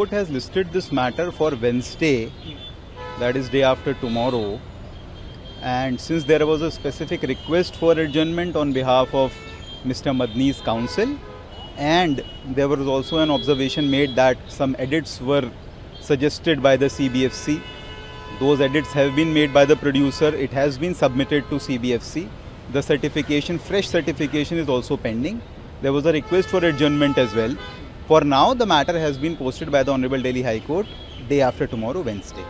Court has listed this matter for Wednesday, that is day after tomorrow, and since there was a specific request for adjournment on behalf of Mr. Madni's counsel, and there was also an observation made that some edits were suggested by the CBFC. Those edits have been made by the producer. It has been submitted to CBFC. The certification, fresh certification is also pending. There was a request for adjournment as well. For now, the matter has been posted by the Honorable Delhi High Court day after tomorrow, Wednesday.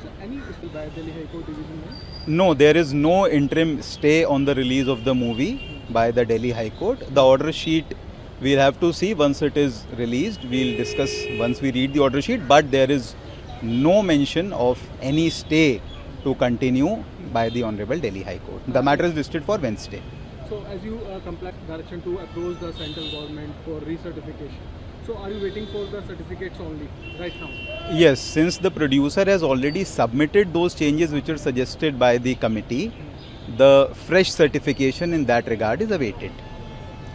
So any stay by Delhi High Court division? No, there is no interim stay on the release of the movie by the Delhi High Court. The order sheet we'll have to see once it is released. We'll discuss once we read the order sheet, but there is no mention of any stay to continue by the Honorable Delhi High Court. The matter is listed for Wednesday. So as you comply direction to approach the central government for recertification, so are you waiting for the certificates only right now? Yes, since the producer has already submitted those changes which are suggested by the committee, the fresh certification in that regard is awaited.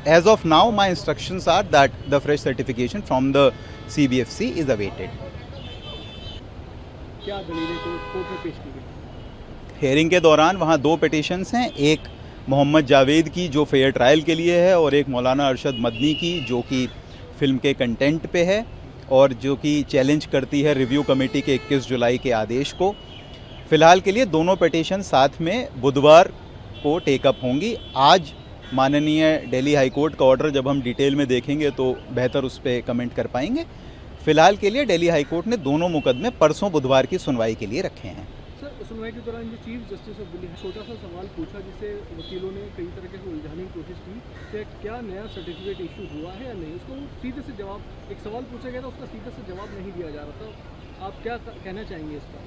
As of now, my instructions are that the fresh certification from the CBFC is awaited. क्या दलीलें court में पेश की गई? Hearing के दौरान वहाँ दो पिटिशंस हैं, एक मोहम्मद जावेद की जो फेयर ट्रायल के लिए है और एक मौलाना अरशद मदनी की जो कि फिल्म के कंटेंट पे है और जो कि चैलेंज करती है रिव्यू कमेटी के 21 जुलाई के आदेश को। फ़िलहाल के लिए दोनों पिटिशन साथ में बुधवार को टेकअप होंगी। आज माननीय दिल्ली हाई कोर्ट का ऑर्डर जब हम डिटेल में देखेंगे तो बेहतर उस पर कमेंट कर पाएंगे। फ़िलहाल के लिए दिल्ली हाई कोर्ट ने दोनों मुकदमे परसों बुधवार की सुनवाई के लिए रखे हैं। सर, सुनवाई के दौरान जो चीफ जस्टिस ऑफ दिल्ली छोटा सा सवाल पूछा जिसे वकीलों ने कई तरह से उलझाने की कोशिश की कि क्या नया सर्टिफिकेट इशू हुआ है या नहीं। उसको सीधे से जवाब, एक सवाल पूछा गया था, उसका सीधे से जवाब नहीं दिया जा रहा था। आप क्या कहना चाहेंगे इस पर?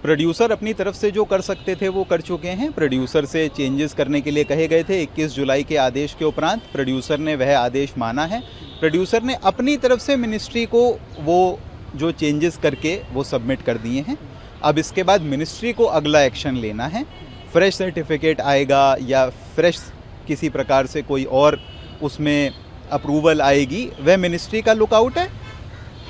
प्रोड्यूसर अपनी तरफ से जो कर सकते थे वो कर चुके हैं। प्रोड्यूसर से चेंजेस करने के लिए कहे गए थे 21 जुलाई के आदेश के उपरांत। प्रोड्यूसर ने वह आदेश माना है। प्रोड्यूसर ने अपनी तरफ से मिनिस्ट्री को वो जो चेंजेस करके वो सबमिट कर दिए हैं। अब इसके बाद मिनिस्ट्री को अगला एक्शन लेना है। फ्रेश सर्टिफिकेट आएगा या फ्रेश किसी प्रकार से कोई और उसमें अप्रूवल आएगी, वह मिनिस्ट्री का लुकआउट है।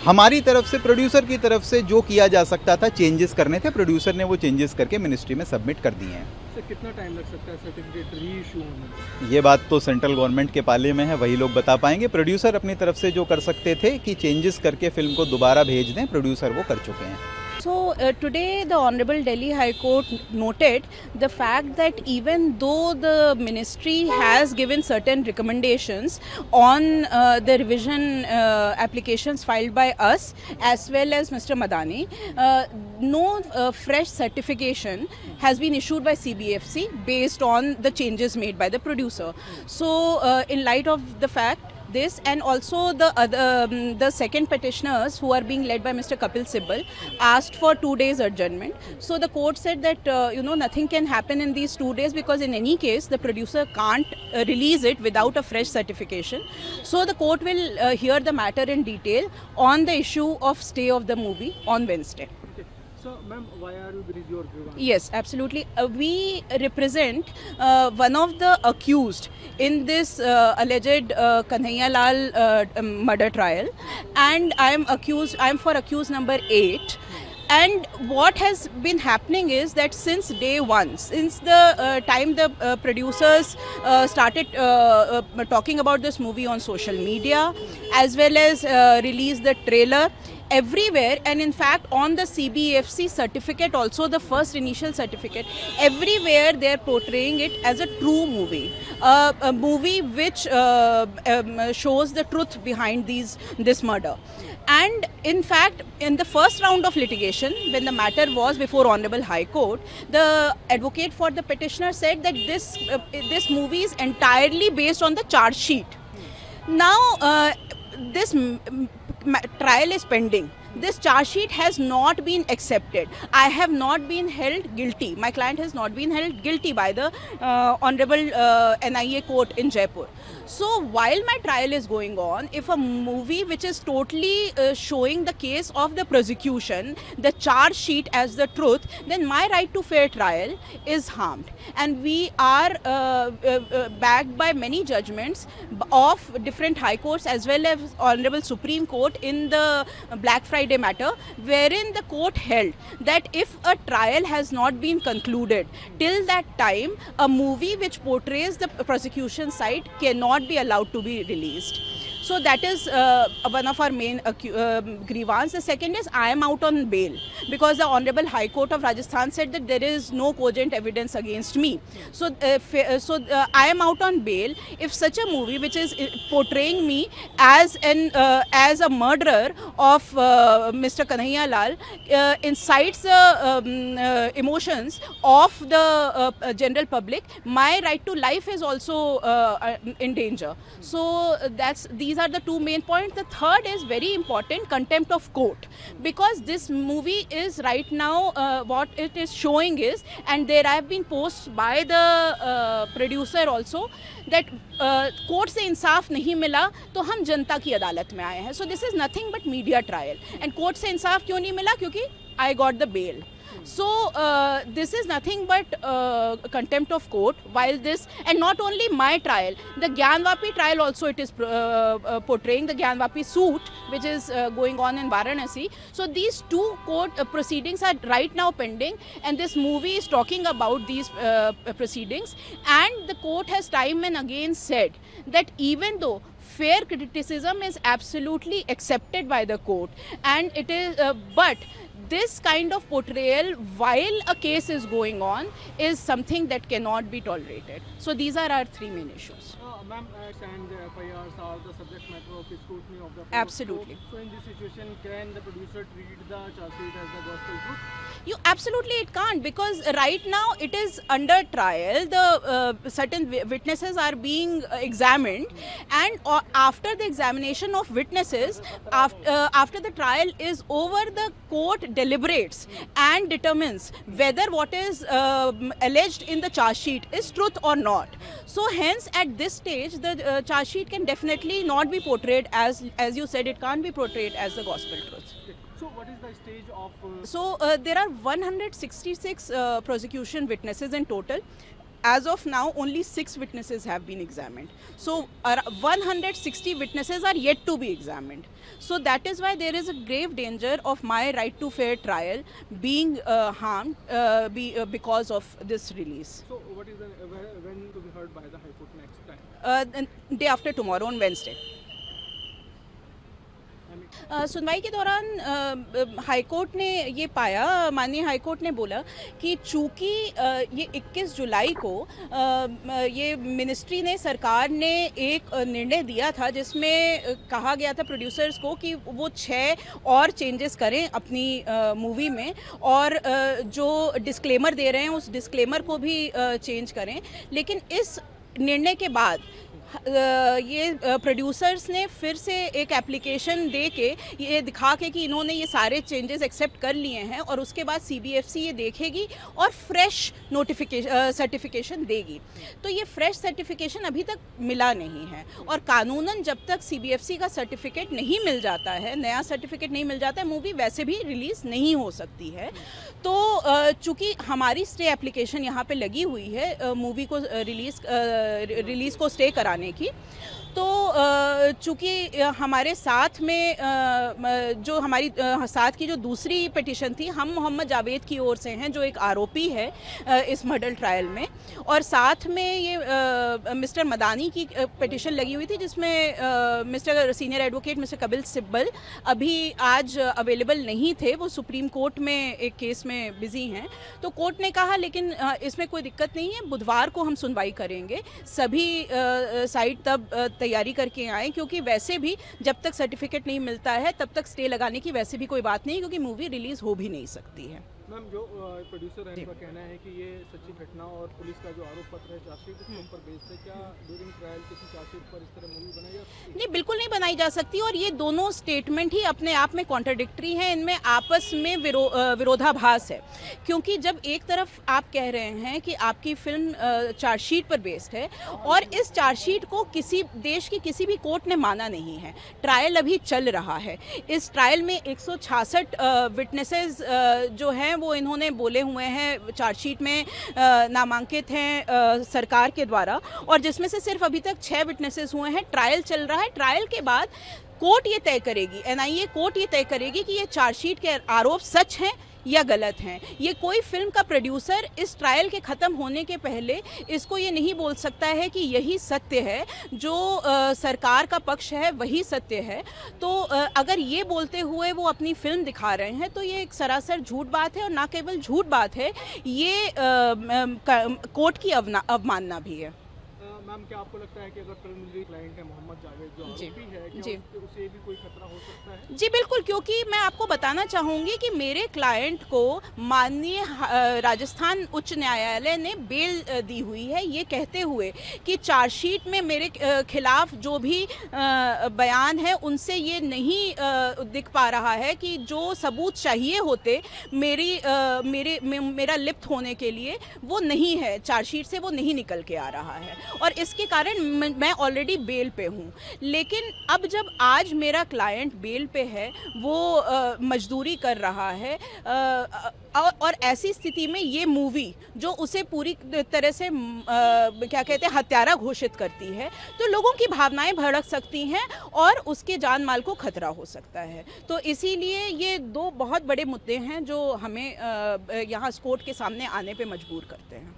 हमारी तरफ से, प्रोड्यूसर की तरफ से जो किया जा सकता था, चेंजेस करने थे, प्रोड्यूसर ने वो चेंजेस करके मिनिस्ट्री में सबमिट कर दिए हैं। सर, कितना टाइम लग सकता है सर्टिफिकेट री इशू होने में? ये बात तो सेंट्रल गवर्नमेंट के पाले में है, वही लोग बता पाएंगे। प्रोड्यूसर अपनी तरफ से जो कर सकते थे कि चेंजेस करके फिल्म को दोबारा भेज दें, प्रोड्यूसर वो कर चुके हैं। So today the Honorable Delhi High Court noted the fact that even though the ministry has given certain recommendations on the revision applications filed by us as well as Mr. Madani, no fresh certification has been issued by CBFC based on the changes made by the producer. So in light of the fact this, and also the second petitioners who are being led by Mr. Kapil Sibal asked for 2 days adjournment. So the court said that nothing can happen in these 2 days because in any case the producer can't release it without a fresh certification. So the court will hear the matter in detail on the issue of stay of the movie on Wednesday. So, ma'am, why are you raising your grievance? Yes, absolutely. We represent one of the accused in this alleged Kanhaiya Lal murder trial, and I am for accused number 8. And what has been happening is that since day one, since the time the producers started talking about this movie on social media, as well as released the trailer, everywhere, and in fact on the CBFC certificate also, the first initial certificate, everywhere they are portraying it as a true movie, a movie which shows the truth behind this murder. And in fact, in the first round of litigation, when the matter was before Honorable High Court, the advocate for the petitioner said that this movie is entirely based on the charge sheet. Now this trial is pending. this charge sheet has not been accepted. I have not been held guilty. My client has not been held guilty by the Honorable NIA Court in Jaipur. So while my trial is going on, if a movie which is totally showing the case of the prosecution, the charge sheet as the truth, then my right to fair trial is harmed. And we are backed by many judgments of different high courts as well as Honorable Supreme Court in the Black Friday matter, wherein the court held that if a trial has not been concluded till that time, a movie which portrays the prosecution side cannot be allowed to be released. So that is one of our main grievance. The second is I am out on bail because the Honorable High Court of Rajasthan said that there is no cogent evidence against me. So I am out on bail. If such a movie which is portraying me as a murderer of Mr. Kanhaiya Lal incites the emotions of the general public, my right to life is also in danger. So these are the two main points. The third is very important, contempt of court, because this movie is right now what it is showing is, and there have been posts by the producer also that court से इंसाफ नहीं मिला तो हम जनता की अदालत में आए हैं. So this is nothing but media trial. And court से इंसाफ क्यों नहीं मिला? क्योंकि I got the bail. So this is nothing but contempt of court. While this, and not only my trial, the Gyanvapi trial also it is portraying, the Gyanvapi suit which is going on in Varanasi. So these two court proceedings are right now pending, and this movie is talking about these proceedings, and the court has time and again said that even though fair criticism is absolutely accepted by the court, and it is but this kind of portrayal while a case is going on is something that cannot be tolerated. So these are our three main issues. Ma'am, and the FIRs are the subject matter of scrutiny of the court. Absolutely. So in this situation, can the producer treat the charge sheet as the gospel truth? Absolutely it can't, because right now it is under trial. The certain witnesses are being examined, and after the examination of witnesses, after the trial is over, the court deliberates and determines whether what is alleged in the charge sheet is truth or not. So hence at this stage the charge sheet can definitely not be portrayed as you said, it can't be portrayed as the gospel truth. So what is the stage of... So there are 166 prosecution witnesses in total. As of now, only 6 witnesses have been examined. So 160 witnesses are yet to be examined. So that is why there is a grave danger of my right to fair trial being harmed because of this release. So what is when to be heard by the High Court next time? Day after tomorrow, on Wednesday. सुनवाई के दौरान high court ने ये पाया, माननीय high court ने बोला कि चूँकि ये 21 जुलाई को ये मिनिस्ट्री ने, सरकार ने एक निर्णय दिया था जिसमें कहा गया था प्रोड्यूसर्स को कि वो 6 और चेंजेस करें अपनी मूवी में, और जो डिस्क्लेमर दे रहे हैं उस डिस्क्लेमर को भी चेंज करें. लेकिन इस निर्णय के बाद ये प्रोड्यूसर्स ने फिर से एक एप्लीकेशन दे के ये दिखा के कि इन्होंने ये सारे चेंजेस एक्सेप्ट कर लिए हैं, और उसके बाद CBFC ये देखेगी और फ्रेश सर्टिफिकेशन देगी. तो ये फ्रेश सर्टिफिकेशन अभी तक मिला नहीं है, और कानूनन जब तक CBFC का सर्टिफिकेट नहीं मिल जाता है, नया सर्टिफिकेट नहीं मिल जाता है, मूवी वैसे भी रिलीज़ नहीं हो सकती है. तो चूँकि हमारी स्टे एप्लीकेशन यहाँ पे लगी हुई है मूवी को रिलीज़ को स्टे कराने की, तो चूँकि हमारे साथ में जो हमारी साथ की जो दूसरी पिटिशन थी, हम मोहम्मद जावेद की ओर से हैं जो एक आरोपी है इस मर्डर ट्रायल में, और साथ में ये मिस्टर मदानी की पिटिशन लगी हुई थी जिसमें mister senior advocate mister Kapil Sibal अभी आज अवेलेबल नहीं थे, वो सुप्रीम कोर्ट में एक केस में बिजी हैं. तो कोर्ट ने कहा लेकिन इसमें कोई दिक्कत नहीं है, बुधवार को हम सुनवाई करेंगे, सभी साइड तब तैयारी करके आएँ, क्योंकि वैसे भी जब तक सर्टिफिकेट नहीं मिलता है तब तक स्टे लगाने की वैसे भी कोई बात नहीं, क्योंकि मूवी रिलीज़ हो भी नहीं सकती है. मैम, जो प्रोड्यूसर है उनका कहना है कि ये सच्ची घटना और पुलिस का जो आरोप पत्र है चार्जशीट उसके ऊपर बेस्ड है। क्या ड्यूरिंग ट्रायल किसी चार्जशीट पर इस तरह मूवी बनाई जा सकती है? नहीं, बिल्कुल नहीं बनाई जा सकती, और ये दोनों स्टेटमेंट ही अपने आप में कॉन्ट्राडिक्टरी हैं, इनमें आपस में विरोधाभास है। क्योंकि जब एक तरफ आप कह रहे हैं कि आपकी फिल्म चार्जशीट पर बेस्ड है और इस चार्जशीट को किसी देश की किसी भी कोर्ट ने माना नहीं है, ट्रायल अभी चल रहा है, इस ट्रायल में 166 विटनेसेस जो हैं वो इन्होंने बोले हुए हैं, चार्जशीट में नामांकित हैं सरकार के द्वारा, और जिसमें से सिर्फ अभी तक 6 विटनेसेस हुए हैं। ट्रायल चल रहा है, ट्रायल के बाद कोर्ट ये तय करेगी, एनआईए कोर्ट ये तय करेगी कि ये चार्जशीट के आरोप सच हैं या गलत हैं। ये कोई फिल्म का प्रोड्यूसर इस ट्रायल के ख़त्म होने के पहले इसको ये नहीं बोल सकता है कि यही सत्य है, जो सरकार का पक्ष है वही सत्य है। तो अगर ये बोलते हुए वो अपनी फिल्म दिखा रहे हैं तो ये एक सरासर झूठ बात है, और ना केवल झूठ बात है, ये कोर्ट की अवमानना भी है। मैम, क्या आपको लगता है कि अगर फिल्म क्लाइंट है मोहम्मद जावेद जो आरोपी है, जी, उसे भी कोई खतरा हो सकता है? जी बिल्कुल, क्योंकि मैं आपको बताना चाहूँगी कि मेरे क्लाइंट को माननीय राजस्थान उच्च न्यायालय ने बेल दी हुई है, ये कहते हुए कि चार्जशीट में मेरे खिलाफ जो भी बयान है उनसे ये नहीं दिख पा रहा है कि जो सबूत चाहिए होते मेरा लिप्त होने के लिए वो नहीं है, चार्जशीट से वो नहीं निकल के आ रहा है, और इसके कारण मैं ऑलरेडी बेल पे हूँ। लेकिन अब जब आज मेरा क्लाइंट बेल पे है, वो मजदूरी कर रहा है, और ऐसी स्थिति में ये मूवी जो उसे पूरी तरह से क्या कहते हैं हत्यारा घोषित करती है, तो लोगों की भावनाएं भड़क सकती हैं और उसके जान माल को खतरा हो सकता है। तो इसीलिए ये 2 बहुत बड़े मुद्दे हैं जो हमें यहाँ कोर्ट के सामने आने पे मजबूर करते हैं।